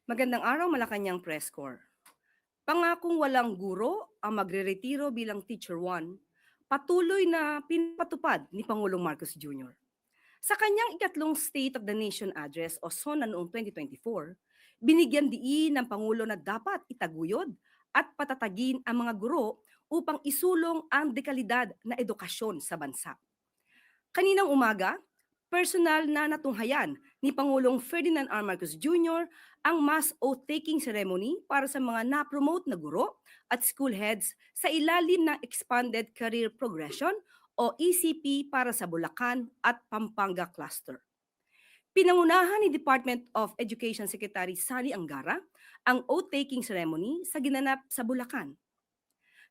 Magandang araw, Malacanang Press Corps. Pangakong walang guro ang magreretiro bilang Teacher 1, patuloy na pinapatupad ni Pangulong Marcos Jr. Sa kanyang ikatlong State of the Nation Address o SONA noong 2024, binigyan diin ng Pangulo na dapat itaguyod at patatagin ang mga guro upang isulong ang dekalidad na edukasyon sa bansa. Kaninang umaga, personal na natunghayan ni Pangulong Ferdinand R. Marcos Jr. ang mass oath-taking ceremony para sa mga na-promote na guro at school heads sa ilalim ng Expanded Career Progression o ECP para sa Bulacan at Pampanga Cluster. Pinangunahan ni Department of Education Secretary Sally Angara ang oath-taking ceremony sa ginanap sa Bulacan.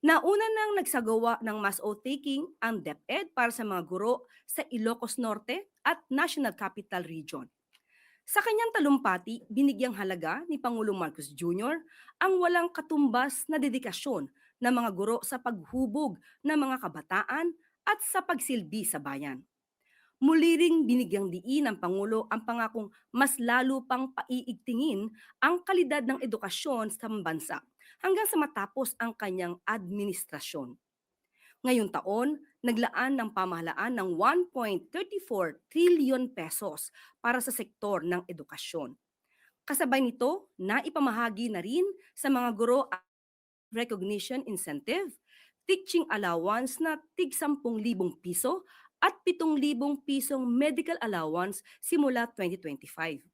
Nauna nang nagsagawa ng mass oath-taking ang DepEd para sa mga guro sa Ilocos Norte at National Capital Region. Sa kanyang talumpati, binigyang halaga ni Pangulong Marcos Jr. ang walang katumbas na dedikasyon ng mga guro sa paghubog ng mga kabataan at sa pagsilbi sa bayan. Muli ring binigyang diin ng Pangulo ang pangakong mas lalo pang paiigtingin ang kalidad ng edukasyon sa bansa hanggang sa matapos ang kanyang administrasyon. Ngayong taon, naglaan ng pamahalaan ng 1.34 trillion pesos para sa sektor ng edukasyon. Kasabay nito, naipamahagi na rin sa mga guro ang recognition incentive, teaching allowance na tig 10,000 piso at 7,000 pisong medical allowance simula 2025.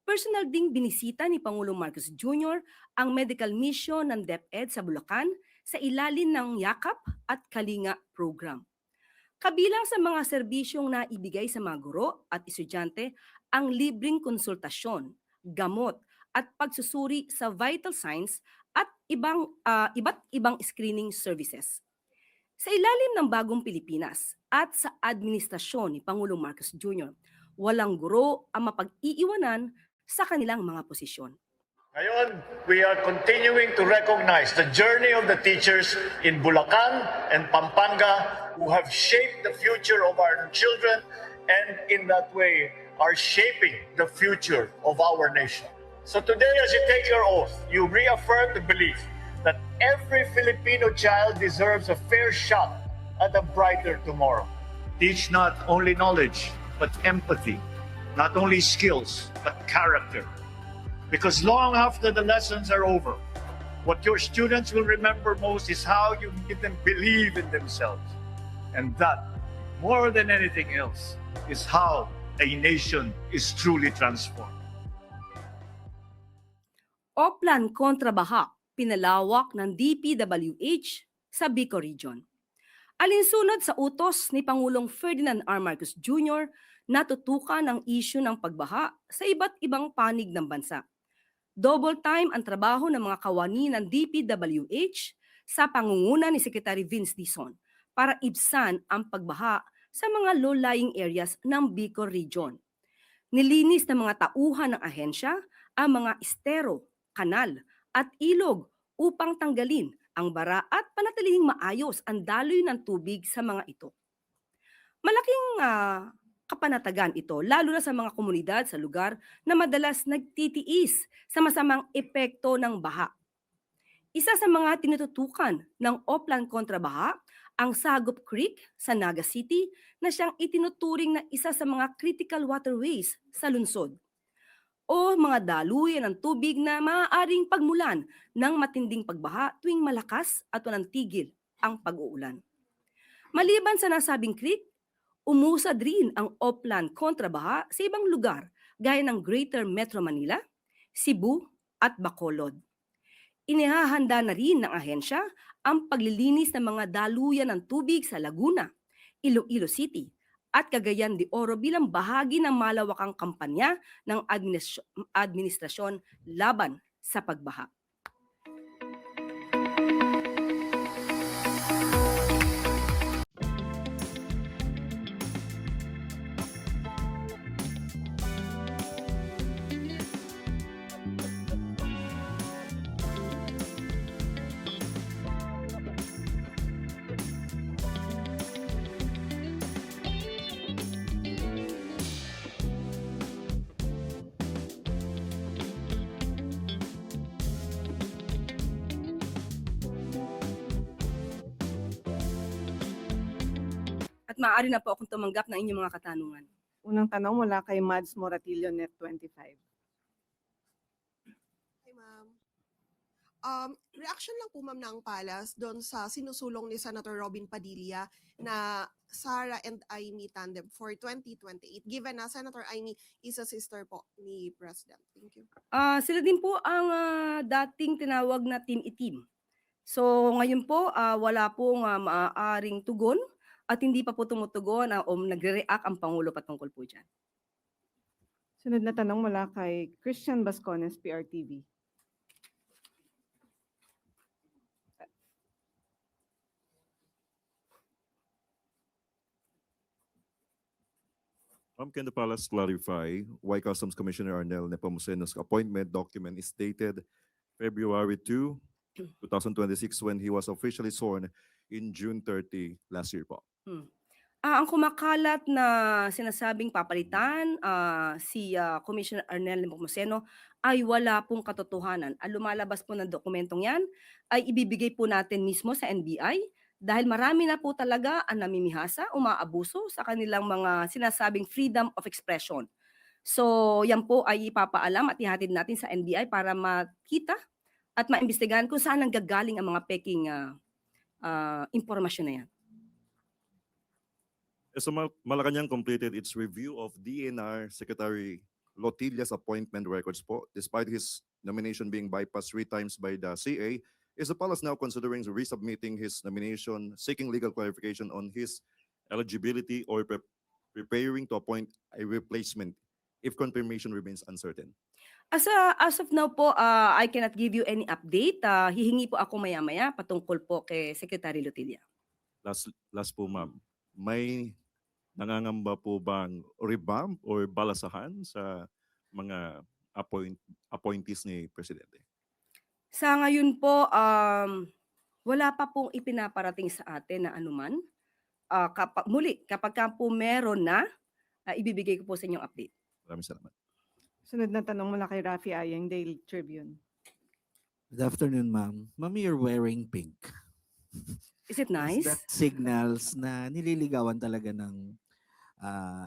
Personal ding binisita ni Pangulong Marcos Jr. ang medical mission ng DepEd sa Bulacan sa ilalim ng Yakap at Kalinga program. Kabilang sa mga serbisyong naibigay sa mga guro at estudyante ang libreng konsultasyon, gamot at pagsusuri sa vital signs at iba't ibang screening services. Sa ilalim ng bagong Pilipinas at sa administrasyon ni Pangulong Marcos Jr., walang guro ang mapag-iiwanan sa kanilang mga posisyon. Ngayon, we are continuing to recognize the journey of the teachers in Bulacan and Pampanga who have shaped the future of our children and in that way are shaping the future of our nation. So today, as you take your oath, you reaffirm the belief that every Filipino child deserves a fair shot at a brighter tomorrow. Teach not only knowledge, but empathy, not only skills, but character. Because long after the lessons are over, what your students will remember most is how you made them believe in themselves. And that, more than anything else, is how a nation is truly transformed. Oplan kontra baha, pinalawak ng DPWH sa Bicol Region. Alinsunod sa utos ni Pangulong Ferdinand R. Marcos Jr., natutukan ang isyu ng pagbaha sa iba't ibang panig ng bansa. Double time ang trabaho ng mga kawani ng DPWH sa pangunguna ni Secretary Vince Dizon para ibsan ang pagbaha sa mga low-lying areas ng Bicol Region. Nilinis ng mga tauhan ng ahensya ang mga estero, kanal at ilog upang tanggalin ang bara at panatilihing maayos ang daloy ng tubig sa mga ito. Malaking kapanatagan ito, lalo na sa mga komunidad sa lugar na madalas nagtitiis sa masamang epekto ng baha. Isa sa mga tinututukan ng Oplan kontra baha, ang Sagup Creek sa Naga City na siyang itinuturing na isa sa mga critical waterways sa lungsod o mga daluyan ng tubig na maaaring pagmulan ng matinding pagbaha tuwing malakas at walang tigil ang pag-uulan. Maliban sa nasabing creek, umusad rin ang Oplan kontra baha sa ibang lugar gaya ng Greater Metro Manila, Cebu at Bacolod. Inihahanda na rin ng ahensya ang paglilinis ng mga daluyan ng tubig sa Laguna, Iloilo City at Cagayan de Oro bilang bahagi ng malawakang kampanya ng administrasyon laban sa pagbaha. maaari na po akong tumanggap ng inyong mga katanungan. Unang tanong mula kay Mads Moratillo, Net25. Hi, ma'am. Reaction lang po ma'am ng Palace doon sa sinusulong ni Senator Robin Padilla na Sara and Amy tandem for 2028 given na Senator Amy is a sister po ni President. Thank you. Sila din po ang dating tinawag na Team Itim. So ngayon po wala pong maaaring tugon at hindi pa po tumutugon o nagre-react ang Pangulo patungkol po dyan. Sunod na tanong mula kay Christian Bascones, PRTV. Can the palace clarify why Customs Commissioner Arnel Nepomucenu's appointment document is dated February 2, 2026 when he was officially sworn in June 30 last year po? Ang kumakalat na sinasabing papalitan si Commissioner Arnel Nepomuceno ay wala pong katotohanan. Ang lumalabas po ng dokumentong yan ay ibibigay po natin mismo sa NBI dahil marami na po talaga ang namimihasa, umaabuso sa kanilang mga sinasabing freedom of expression. So yan po ay ipapaalam at ihatid natin sa NBI para makita at maimbestigahan kung saan nanggagaling ang mga peking impormasyon na yan. So Malacanang completed its review of DNR Secretary Lotilla's appointment records po. Despite his nomination being bypassed 3 times by the CA, is the palace now considering resubmitting his nomination, seeking legal clarification on his eligibility or preparing to appoint a replacement if confirmation remains uncertain? As of now po, I cannot give you any update. Hihingi po ako maya-maya patungkol po kay Secretary Lotilla. Last po ma'am, may nangangamba po bang revamp or balasahan sa mga appointees ni Presidente? Sa ngayon po, wala pa pong ipinaparating sa atin na anuman. Kapag ka po meron na, ibibigay ko po sa inyong update. Maraming salamat. Sunod na tanong mula kay Rafi Ayeng, Daily Tribune. Good afternoon, ma'am. Ma'am, you're wearing pink. Is it Is nice? that signals na nililigawan talaga ng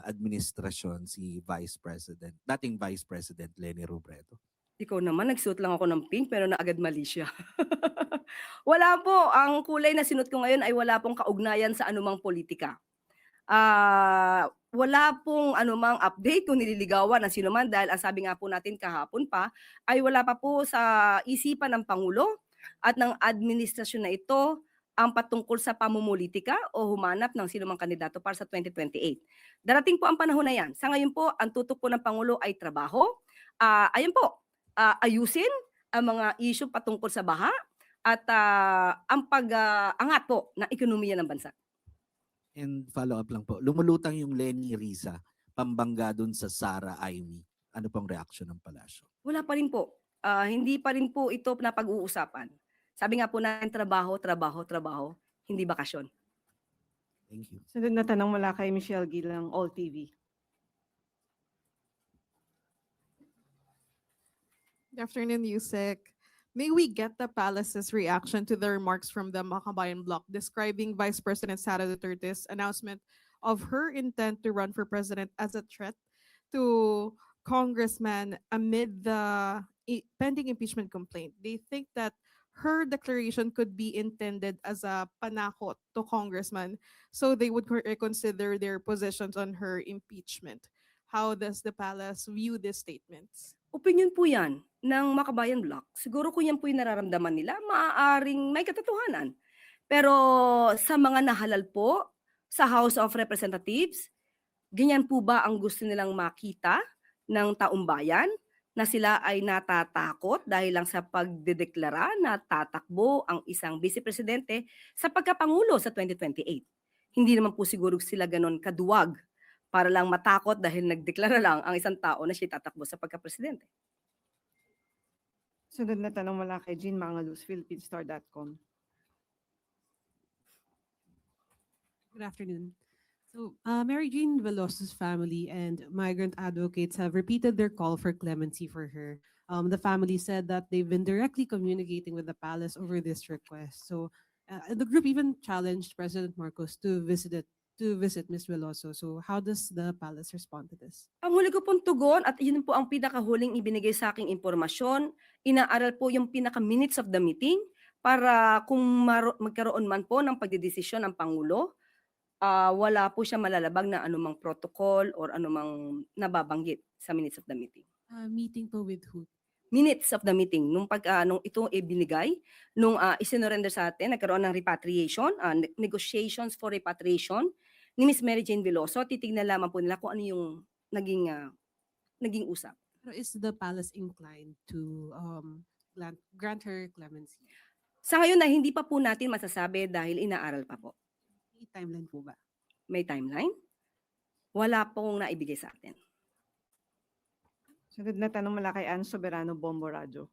administrasyon si dating Vice President Leni Robredo? Ikaw naman, nagsuot lang ako ng pink pero naagad mali siya. Wala po. Ang kulay na sinuot ko ngayon ay wala pong kaugnayan sa anumang politika. Wala pong anumang update kung nililigawan ng sino man dahil ang sabi nga po natin kahapon pa ay wala pa po sa isipan ng Pangulo at ng administrasyon na ito ang patungkol sa pamumulitika o humanap ng sino mang kandidato para sa 2028. Darating po ang panahon na yan. Sa ngayon po, ang tutok po ng Pangulo ay trabaho. Ayun po, ayusin ang mga issue patungkol sa baha at ang pag-angat po ng ekonomiya ng bansa. And follow up lang po, lumulutang yung Leni Riza, pambangga dun sa Sara Amy. Ano pong reaction ng palasyo? Wala pa rin po. Hindi pa rin po ito na pag-uusapan. Sabi nga po natin trabaho, hindi bakasyon. Thank you. Sunod na tanong mula kay Michelle Gilang, All TV. Good afternoon, Yusek. May we get the palace's reaction to the remarks from the Makabayan bloc describing Vice President Sara Duterte's announcement of her intent to run for president as a threat to congressmen amid the pending impeachment complaint? They think that her declaration could be intended as a panakot to congressmen so they would reconsider their positions on her impeachment. How does the palace view these statements? Opinion po yan ng Makabayan Bloc. Siguro kung yan po yung nararamdaman nila, maaaring may katotohanan. Pero sa mga nahalal po sa House of Representatives, ganyan po ba ang gusto nilang makita ng taong bayan na sila ay natatakot dahil lang sa pagdedeklara na tatakbo ang isang vice-presidente sa pagkapangulo sa 2028? Hindi naman po siguro sila ganon kaduwag para lang matakot dahil nagdeklara lang ang isang tao na siya tatakbo sa pagka-presidente. Sunod na tanong mula kay Jean Mangaluz, Philippines.com. Good afternoon. So, Mary Jane Veloso's family and migrant advocates have repeated their call for clemency for her. The family said that they've been directly communicating with the palace over this request. So, the group even challenged President Marcos to visit to visit Ms. Veloso. So how does the palace respond to this? Ang huli ko pong tugon at yun po ang pinakahuling ibinigay sa aking impormasyon, inaaral po yung pinaka-minutes of the meeting para kung magkaroon man po ng pagdedesisyon ng Pangulo, wala po siya malalabag na anumang protocol or anumang nababanggit sa minutes of the meeting. Meeting po with who? Minutes of the meeting nung nung ito ibinigay nung isinurrender sa atin, nagkaroon ng repatriation, negotiations for repatriation ni Miss Mary Jane Veloso. Titignan lamang po nila kung ano yung naging usap. Pero is the palace inclined to grant her clemency? Sa ngayon na hindi pa po natin masasabi dahil inaaral pa po. May timeline po ba? May timeline? Wala pong naibigay sa atin. Sunod na tanong mula kay Ann Soberano, Bombo Radio.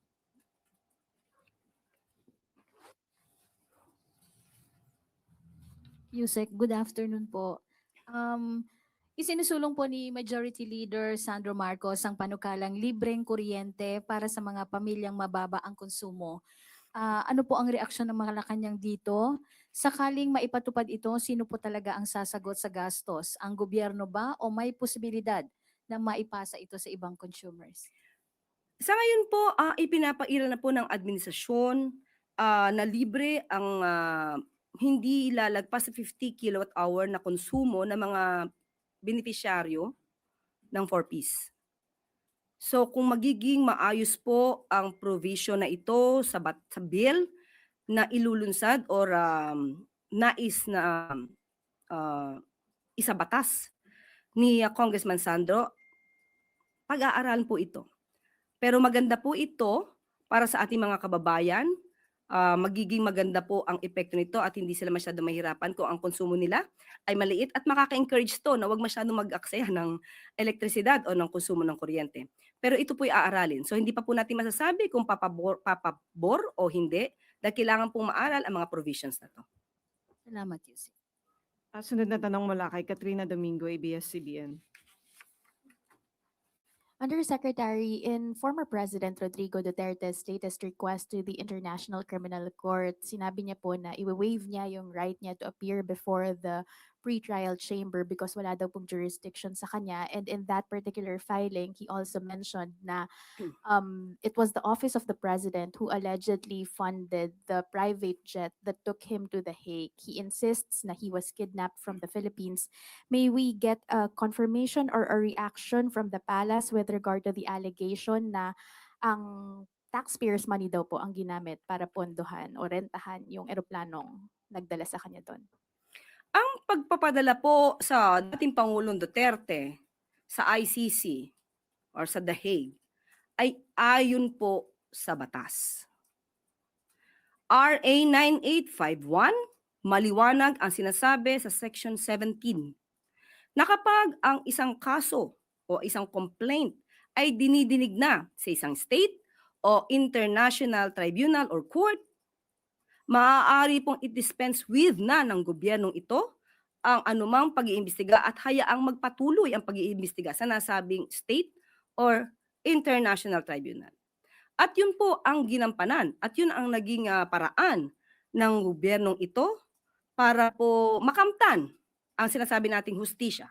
Yusek, good afternoon po. Isinusulong po ni Majority Leader Sandro Marcos ang panukalang libreng kuryente para sa mga pamilyang mababa ang konsumo. Ano po ang reaksyon ng mga Malacanang dito? Sakaling maipatupad ito, sino po talaga ang sasagot sa gastos? Ang gobyerno ba o may posibilidad na maipasa ito sa ibang consumers? Sa ngayon po, ipinapaira na po ng administrasyon na libre ang hindi lalagpas sa 50 kilowatt-hour na konsumo ng mga benepisyaryo ng 4Ps. So kung magiging maayos po ang provision na ito sa bill na ilulunsad or nais na isabatas ni Congressman Sandro, pag-aaralan po ito. Pero maganda po ito para sa ating mga kababayan. Magiging maganda po ang epekto nito at hindi sila masyado mahirapan kung ang konsumo nila ay maliit at makaka-encourage to na wag masyado mag-aksaya ng elektrisidad o ng konsumo ng kuryente. Pero ito po'y aaralin. So hindi pa po natin masasabi kung papabor o hindi dahil kailangan pong maaral ang mga provisions na to. Salamat, Yusek. Sunod na tanong mula kay Katrina Domingo, ABS-CBN. Undersecretary, in former President Rodrigo Duterte's latest request to the International Criminal Court, sinabi niya po na i-waive niya yung right niya to appear before the pre-trial chamber because wala daw pong jurisdiction sa kanya. And in that particular filing, he also mentioned na it was the office of the president who allegedly funded the private jet that took him to The Hague. He insists na he was kidnapped from the Philippines. May we get a confirmation or a reaction from the palace with regard to the allegation na ang taxpayers' money daw po ang ginamit para pondohan o rentahan yung eroplanong nagdala sa kanya doon? Ang pagpapadala po sa dating Pangulong Duterte sa ICC or sa The Hague ay ayon po sa batas. RA 9851, maliwanag ang sinasabi sa Section 17 na kapag ang isang kaso o isang complaint ay dinidinig na sa isang state o international tribunal or court, maaari pong i-dispense with na ng gobyernong ito ang anumang pag-iimbestiga at hayaang magpatuloy ang pag-iimbestiga sa nasabing state or international tribunal. At yun po ang ginampanan at yun ang naging paraan ng gobyernong ito para po makamtan ang sinasabi nating hustisya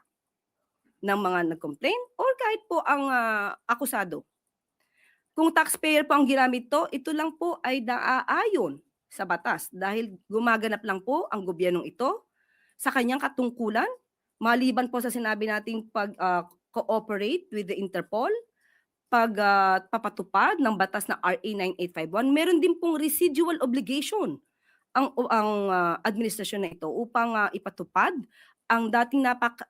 ng mga nag-complain or kahit po ang akusado. Kung taxpayer po ang ginamit ito lang po ay naaayon sa batas dahil gumaganap lang po ang gobyernong ito sa kanyang katungkulan maliban po sa sinabi nating pag-cooperate with the Interpol, pagpapatupad ng batas na RA 9851, meron din pong residual obligation ang administrasyon na ito upang ipatupad ang dating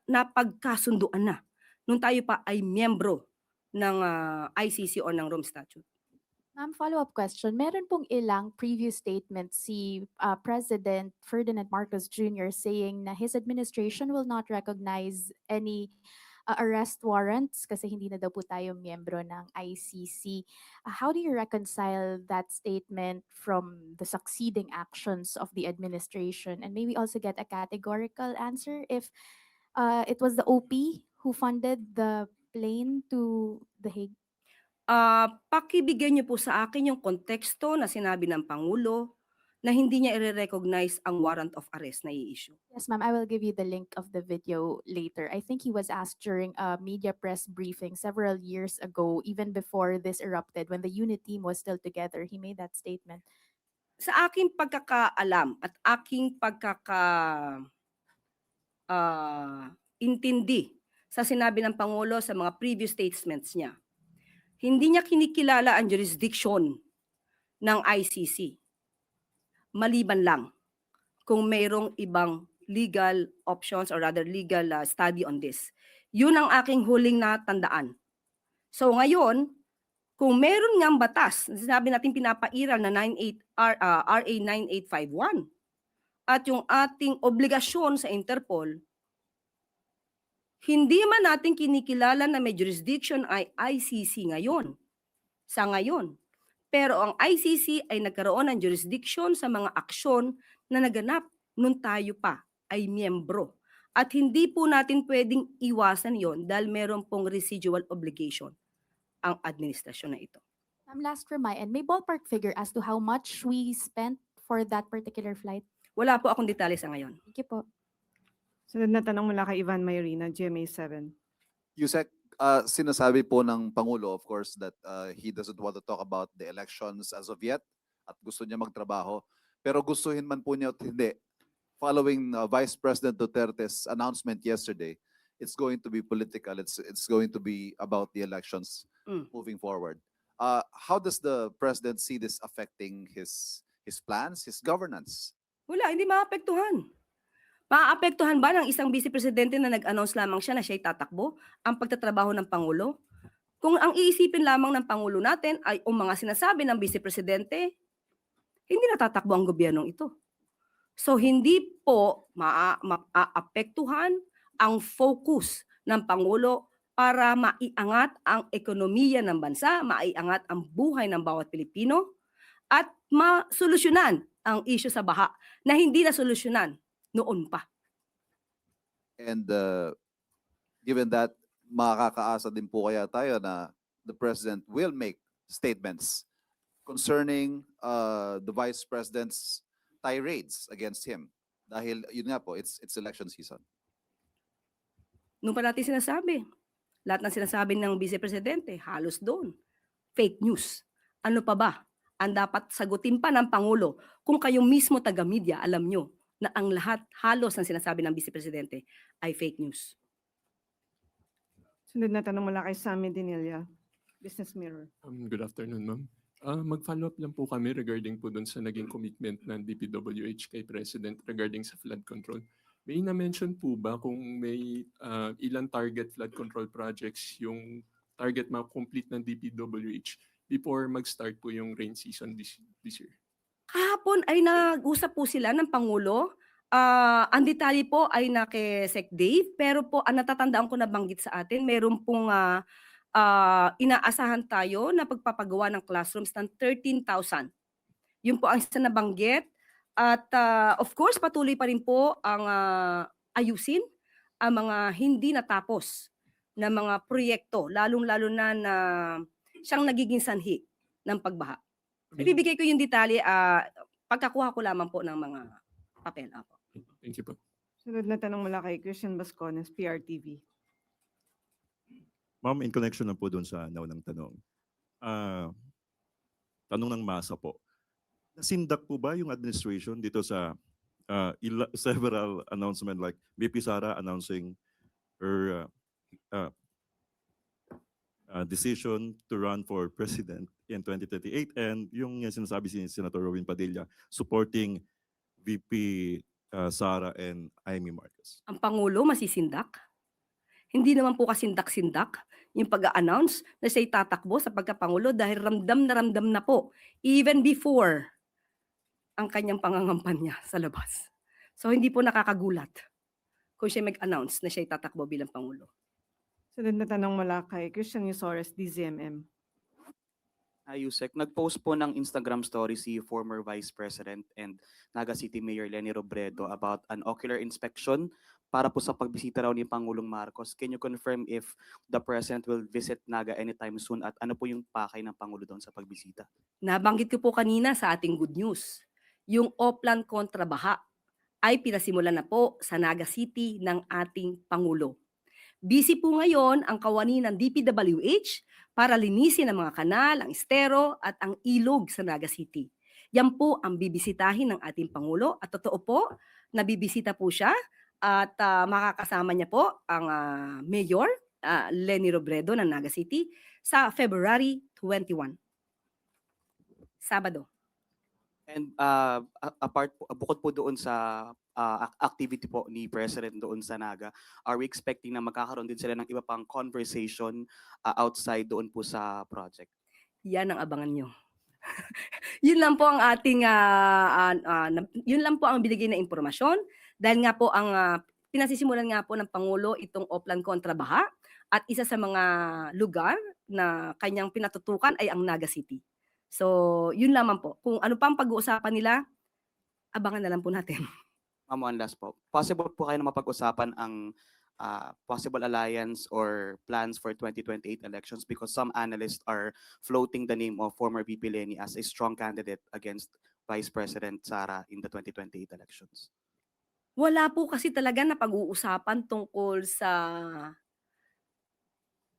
napagkasunduan na nung tayo pa ay miyembro ng ICC o ng Rome Statute. Ma'am, follow-up question. Meron pong ilang previous statements si President Ferdinand Marcos Jr. saying na his administration will not recognize any arrest warrants kasi hindi na daw po tayo miyembro ng ICC. How do you reconcile that statement from the succeeding actions of the administration? And maybe also get a categorical answer if it was the OP who funded the plane to The Hague? Pakibigyan niyo po sa akin yung konteksto na sinabi ng Pangulo na hindi niya i-recognize ang warrant of arrest na i-issue. Yes, ma'am. I will give you the link of the video later. I think he was asked during a media press briefing several years ago, even before this erupted, when the unit team was still together. He made that statement. Sa aking pagkakaalam at aking intindi sa sinabi ng Pangulo sa mga previous statements niya, hindi niya kinikilala ang jurisdiction ng ICC. Maliban lang kung mayroong ibang legal options or rather legal study on this. Yun ang aking huling natandaan. So ngayon, kung meron ngang batas, sinabi natin pinapairal na RA 9851 at yung ating obligasyon sa Interpol, hindi man natin kinikilala na may jurisdiction ay ICC ngayon. Sa ngayon. Pero ang ICC ay nagkaroon ng jurisdiction sa mga aksyon na naganap nung tayo pa ay miyembro. At hindi po natin pwedeng iwasan yon dahil meron pong residual obligation ang administrasyon na ito. Last from my end, may ballpark figure as to how much we spent for that particular flight? Wala po akong detalye sa ngayon. Thank you po. Sunod na tanong mula kay Ivan Mayorina, GMA7. Yusek, sinasabi po ng Pangulo, of course, that he doesn't want to talk about the elections as of yet at gusto niya magtrabaho. Pero gustuhin man po niya at hindi, following Vice President Duterte's announcement yesterday, it's going to be political. It's going to be about the elections moving forward. How does the President see this affecting his plans, his governance? Wala, hindi maapektuhan. Maapektuhan ba ng isang vice presidente na nag-announce lamang siya na siya'y tatakbo ang pagtatrabaho ng Pangulo? Kung ang iisipin lamang ng Pangulo natin ay ang mga sinasabi ng vice presidente, hindi natatakbo ang gobyernong ito. So hindi po maapektuhan ang focus ng Pangulo para maiangat ang ekonomiya ng bansa, maiangat ang buhay ng bawat Pilipino, at masolusyonan ang issue sa baha na hindi na solusyonan noon pa. And given that, makakaasa din po kaya tayo na the President will make statements concerning the Vice President's tirades against him. Dahil yun nga po, it's election season. Nung pa natin sinasabi, lahat ng sinasabi ng Vice Presidente, halos doon. Fake news. Ano pa ba ang dapat sagutin pa ng Pangulo kung kayo mismo taga-media alam nyo na ang lahat halos ng sinasabi ng Vice Presidente ay fake news? Sunod na tanong mula kay Sammy Dinilla, Business Mirror. Good afternoon, ma'am. Mag-follow up lang po kami regarding po dun sa naging commitment ng DPWH kay President regarding sa flood control. May na-mention po ba kung may ilang target flood control projects yung target ma-complete ng DPWH before mag-start po yung rain season this year? Kahapon ay nag-usap po sila ng Pangulo. Ang detalye po ay na kay Sec Dave, pero po ang natatandaan ko na banggit sa atin, meron pong inaasahan tayo na pagpapagawa ng classrooms ng 13,000. Yun po ang isa na banggit. At of course, patuloy pa rin po ang ayusin ang mga hindi natapos na mga proyekto, lalong-lalo na siyang nagiging sanhi ng pagbaha. Ibibigay ko yung detalye, pagkakuha ko lamang po ng mga papel. Thank you po. Sunod na tanong mula kay Christian Bascones, PRTV. Ma'am, in connection na po doon sa naunang tanong. Tanong ng masa po. Nasindak po ba yung administration dito sa several announcement like BP Sara announcing her decision to run for president in 2038 and yung sinasabi si Senator Robin Padilla supporting VP Sara and Amy Marcos? Ang Pangulo masisindak? Hindi naman po kasindak-sindak yung pag-a-announce na siya'y tatakbo sa pagkapangulo dahil ramdam na po even before ang kanyang pangangampanya sa labas. So hindi po nakakagulat kung siya mag-announce na siya'y tatakbo bilang Pangulo. Sunod na tanong mula kay Christian Yusores, DZMM. Yusek, nag-post po ng Instagram story si former Vice President and Naga City Mayor Leni Robredo about an ocular inspection para po sa pagbisita raw ni Pangulong Marcos. Can you confirm if the President will visit Naga anytime soon at ano po yung pakay ng Pangulo doon sa pagbisita? Nabanggit ko po kanina sa ating good news. yung Oplan kontra baha ay pinasimulan na po sa Naga City ng ating Pangulo. Busy po ngayon ang kawani ng DPWH para linisin ang mga kanal, ang estero at ang ilog sa Naga City. Yan po ang bibisitahin ng ating Pangulo at totoo po, nabibisita po siya at makakasama niya po ang Mayor Leni Robredo ng Naga City sa February 21. Sabado. And bukod po doon sa activity po ni President doon sa Naga, are we expecting na magkakaroon din sila ng iba pang conversation outside doon po sa project? Yan ang abangan nyo. Yun lang po ang ating, yun lang po ang binigay na impormasyon dahil nga po ang pinasisimulan nga po ng Pangulo itong Oplan kontra baha at isa sa mga lugar na kanyang pinatutukan ay ang Naga City. So, yun lamang po. Kung ano pang pag-uusapan nila, abangan na lang po natin. Ma'am, one last po. Possible po kayo na mapag-usapan ang possible alliance or plans for 2028 elections because some analysts are floating the name of former VP Leni as a strong candidate against Vice President Sara in the 2028 elections. Wala po kasi talaga na pag-uusapan tungkol sa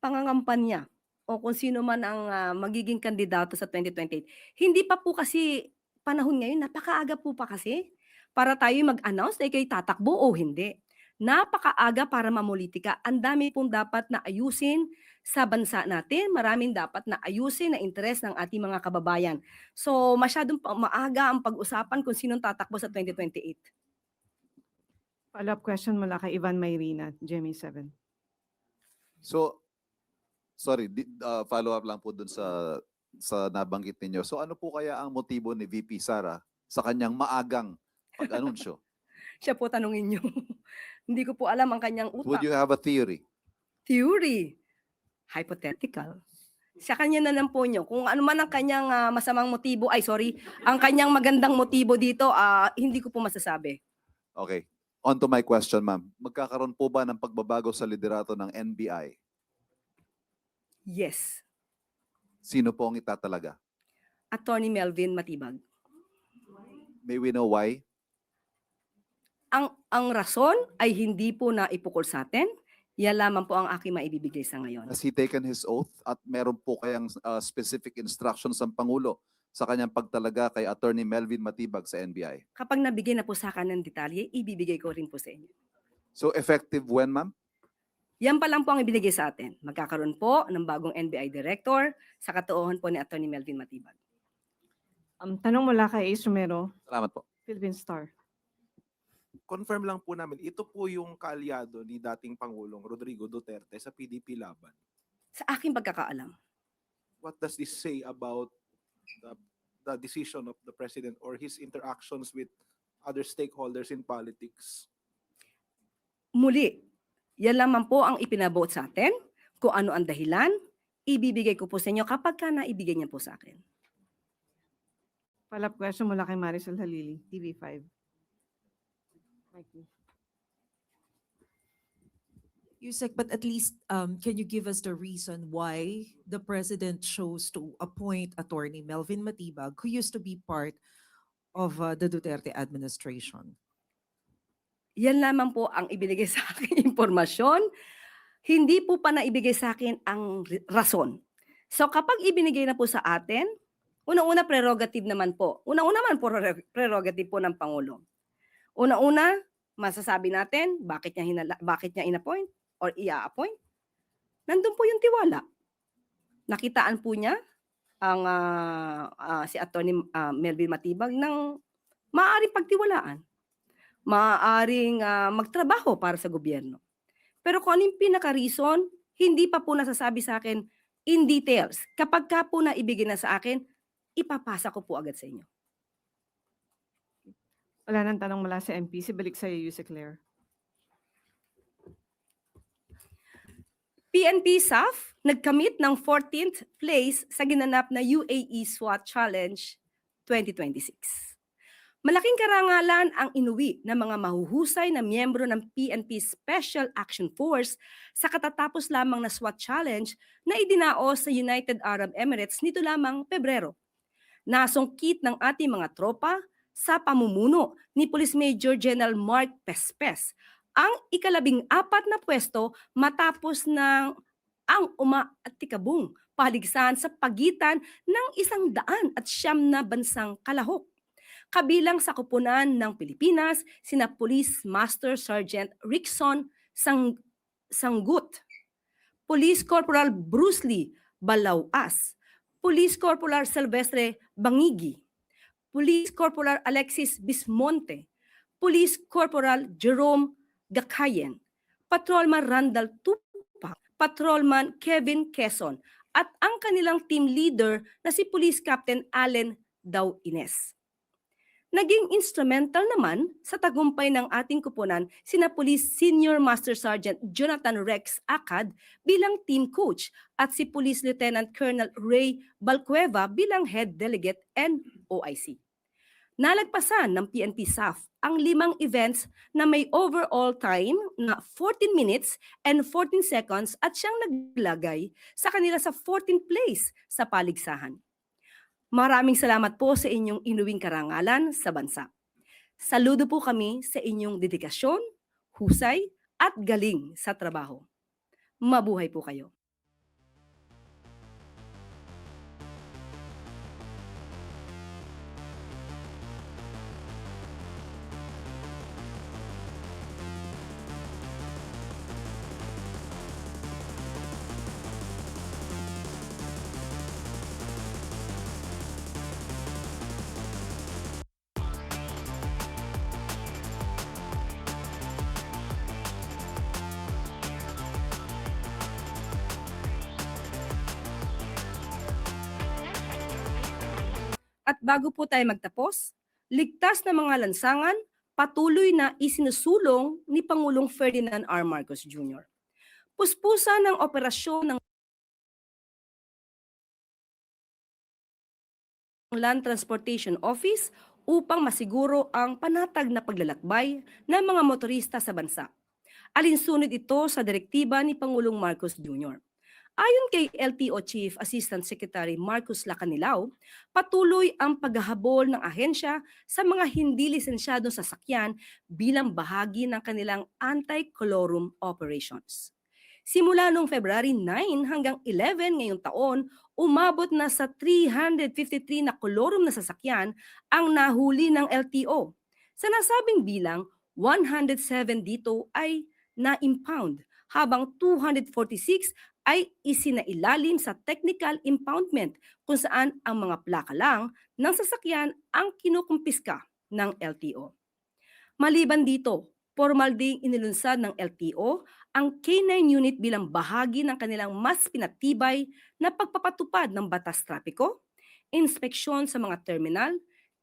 pangangampanya o kung sino man ang magiging kandidato sa 2028. Hindi pa po kasi panahon ngayon, napakaaga po pa kasi para tayo mag-announce na ikaw'y tatakbo o hindi. Napakaaga para mamulitika. Ang dami pong dapat na ayusin sa bansa natin. Maraming dapat na ayusin na interes ng ating mga kababayan. So masyadong maaga ang pag-usapan kung sinong tatakbo sa 2028. Follow-up question mula kay Ivan Mayrina, GMA7. So, sorry, follow-up lang po dun sa nabanggit ninyo. So ano po kaya ang motibo ni VP Sara sa kanyang maagang pag-anunsyo? Siya po tanungin niyo. Hindi ko po alam ang kanyang utak. Would you have a theory? Theory. Hypothetical. Sa kanya na lang po niyo. Kung ano man ang kanyang masamang motibo, ang kanyang magandang motibo dito, hindi ko po masasabi. Okay. On to my question, ma'am. Magkakaroon po ba ng pagbabago sa liderato ng NBI? Yes. Sino po ang itatalaga? Attorney Melvin Matibag. May we know why? Ang rason ay hindi po na ipukol sa atin. Yan lamang po ang aking maibibigay sa ngayon. Has he taken his oath at meron po kayang specific instructions ng Pangulo sa kanyang pagtalaga kay Attorney Melvin Matibag sa NBI? Kapag nabigay na po sa akin ng detalye, ibibigay ko rin po sa inyo. So effective when, ma'am? Yan pa lang po ang ibinigay sa atin. Magkakaroon po ng bagong NBI director sa katuohan po ni Attorney Melvin Matibag. Tanong mula kay Ace Romero, Salamat po. Philippine Star. Confirm lang po namin, ito po yung kaalyado ni dating Pangulong Rodrigo Duterte sa PDP laban. Sa aking pagkakaalam, What does this say about the decision of the President or his interactions with other stakeholders in politics? muli, yan lamang po ang ipinabuot sa atin. Kung ano ang dahilan, ibibigay ko po sa inyo kapag ka naibigay niya po sa akin. Follow-up question mula kay Maricel Halili, TV5. Yusek, but at least can you give us the reason why the president chose to appoint Attorney Melvin Matibag, who used to be part of the Duterte administration? Yan lamang po ang ibinigay sa akin impormasyon. Hindi po pa naibigay sa akin ang rason. So kapag ibinigay na po sa atin, una-una prerogative naman po. Una-una man po prerogative po ng Pangulo. Una-una, masasabi natin bakit niya in-appoint or i-appoint. Nandun po yung tiwala. Nakitaan po niya ang si Attorney Melvin Matibag ng maaaring pagtiwalaan. Maaaring magtrabaho para sa gobyerno. Pero kung ano yung pinaka-reason, hindi pa po nasasabi sa akin in details. Kapag ka po naibigay na sa akin, ipapasa ko po agad sa inyo. Wala nang tanong mula sa MP. Balik sa iyo, Yusek Claire. PNP SAF nagkamit ng 14th place sa ginanap na UAE SWAT Challenge 2026. Malaking karangalan ang inuwi ng mga mahuhusay na miyembro ng PNP Special Action Force sa katatapos lamang na SWAT Challenge na idinaos sa United Arab Emirates nito lamang Pebrero. Nasungkit ng ating mga tropa sa pamumuno ni Police Major General Mark Pespes ang ika-14 na pwesto matapos ng ang umaatikabong paligsahan sa pagitan ng 109 na bansang kalahok. Kabilang sa koponan ng Pilipinas, sina Police Master Sergeant Rickson Sanggut, Police Corporal Bruce Lee Balauas, Police Corporal Silvestre Bangigi, Police Corporal Alexis Bismonte, Police Corporal Jerome Gakayen, Patrolman Randall Tupac, Patrolman Kevin Quezon, at ang kanilang team leader na si Police Captain Allen Daw Ines. Naging instrumental naman sa tagumpay ng ating kuponan sina Police Senior Master Sergeant Jonathan Rex Acad bilang team coach at si Police Lieutenant Colonel Ray Balcueva bilang head delegate NOIC. Nalagpasan ng PNP SAF ang 5 events na may overall time na 14 minutes and 14 seconds at siyang naglagay sa kanila sa 14th place sa paligsahan. Maraming salamat po sa inyong inuwing karangalan sa bansa. Saludo po kami sa inyong dedikasyon, husay at galing sa trabaho. Mabuhay po kayo. At bago po tayo magtapos, ligtas na mga lansangan, patuloy na isinusulong ni Pangulong Ferdinand R. Marcos Jr. Puspusan ng operasyon ng Land Transportation Office upang masiguro ang panatag na paglalakbay ng mga motorista sa bansa. Alinsunod ito sa direktiba ni Pangulong Marcos Jr. Ayon kay LTO Chief Assistant Secretary Marcos Lacanilao, patuloy ang paghahabol ng ahensya sa mga hindi lisensyadong sasakyan bilang bahagi ng kanilang anti-colorum operations. Simula noong February 9 hanggang 11 ngayong taon, umabot na sa 353 na colorum na sasakyan ang nahuli ng LTO. Sa nasabing bilang, 107 dito ay na-impound, habang 246 ay isinailalim sa technical impoundment kung saan ang mga plaka lang ng sasakyan ang kinukumpiska ng LTO. Maliban dito, formal ding inilunsad ng LTO ang K9 unit bilang bahagi ng kanilang mas pinatibay na pagpapatupad ng batas trapiko, inspeksyon sa mga terminal,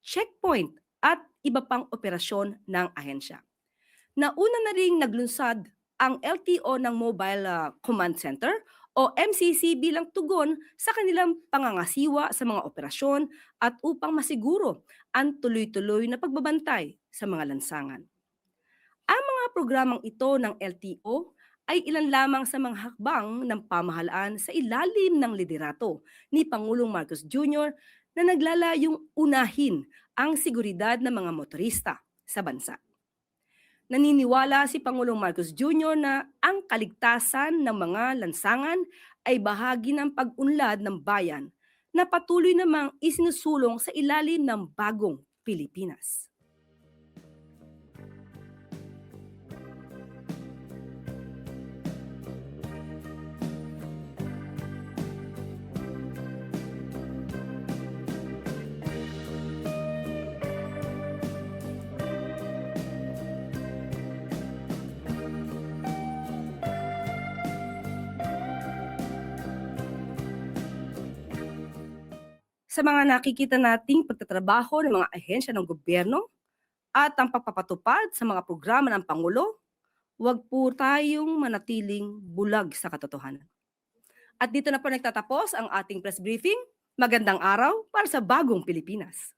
checkpoint at iba pang operasyon ng ahensya. Nauna na ring naglunsad ang LTO ng Mobile Command Center o MCC bilang tugon sa kanilang pangangasiwa sa mga operasyon at upang masiguro ang tuloy-tuloy na pagbabantay sa mga lansangan. Ang mga programang ito ng LTO ay ilan lamang sa mga hakbang ng pamahalaan sa ilalim ng liderato ni Pangulong Marcos Jr. na naglalayong unahin ang seguridad ng mga motorista sa bansa. Naniniwala si Pangulong Marcos Jr. na ang kaligtasan ng mga lansangan ay bahagi ng pag-unlad ng bayan na patuloy namang isinusulong sa ilalim ng bagong Pilipinas. Sa mga nakikita nating pagtatrabaho ng mga ahensya ng gobyerno at ang pagpapatupad sa mga programa ng Pangulo, huwag po tayong manatiling bulag sa katotohanan. At dito na po nagtatapos ang ating press briefing. Magandang araw para sa bagong Pilipinas.